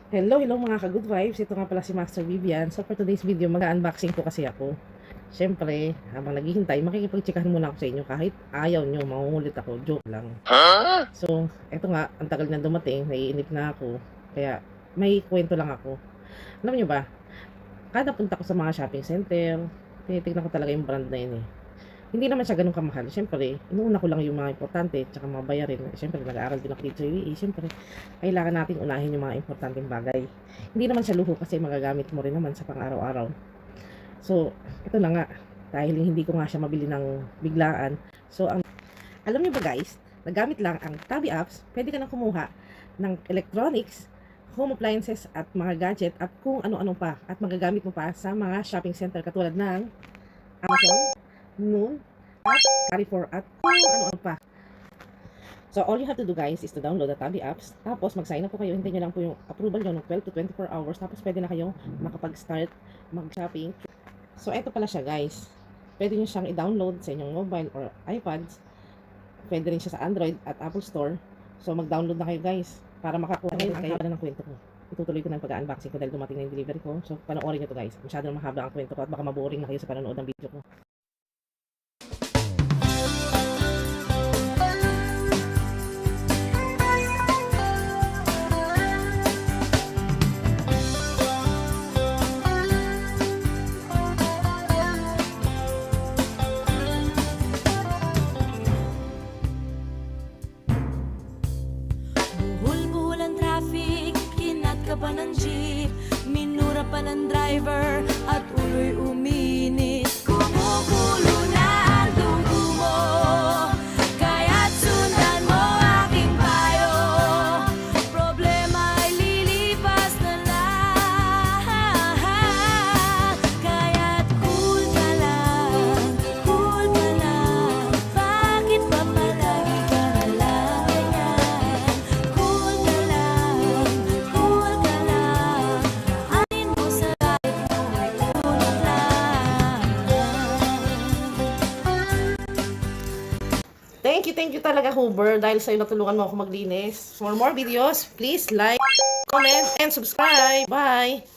Hello mga ka-good vibes. Ito nga pala si Master Vivian. So for today's video, mag-unboxing po kasi ako. Siyempre, habang naghihintay, makikipag-checkahan muna ako sa inyo kahit ayaw nyo, mangungulit ako. Joke lang. So, eto nga, ang tagal na dumating, naiinip na ako. Kaya, may kwento lang ako. Alam nyo ba, kada punta ko sa mga shopping center, tinitignan ko talaga yung brand na yun eh. Hindi naman siya ganun kamahal. Siyempre, inuuna ko lang yung mga importante tsaka mga bayarin. Siyempre, nag-aaral din ako dito sa UAE. Siyempre, kailangan natin unahin yung mga importanteng bagay. Hindi naman siya luho kasi magagamit mo rin naman sa pang-araw-araw. So, ito na nga. Dahil hindi ko nga siya mabili ng biglaan. So, alam niyo ba guys, nagamit lang ang Tabi apps, pwede ka nang kumuha ng electronics, home appliances at mga gadget at kung ano-ano pa. At magagamit mo pa sa mga shopping center katulad ng Amazon, Noon, at Carrefour, at kung ano-ano pa. So, all you have to do guys is to download the Tabi apps. Tapos, mag-sign up po kayo. Hintayin nyo lang po yung approval nyo ng 12 to 24 hours. Tapos, pwede na kayong makapag-start mag-shopping. So, eto pala siya guys. Pwede nyo siyang i-download sa inyong mobile or iPads. Pwede rin siya sa Android at Apple Store. So, mag-download na kayo guys para makakuha kayo ng kwento ko. Itutuloy ko ng pag-unboxing ko dahil dumating na yung delivery ko. So, panoorin nyo to guys. Masyado na mahaba ang kwento ko at baka maboring na kayo sa panonood ng video ko. Buhol-buhol ang traffic, kinat ka pa ng jeep, minura pa ng driver, at ulo'y uminit. Kumukulo na ang dugo mo, kaya't sundan mo aking payo. Problema ay lilipas na lang, kaya't cool ka lang, cool ka lang. Bakit ba palagi ka nalang ganyan? Cool ka lang, anin mo sa life mo ay tulog lang. Thank you talaga Huber dahil sa'yo natulungan mo ako maglinis. For more videos, please like, comment, and subscribe. Bye!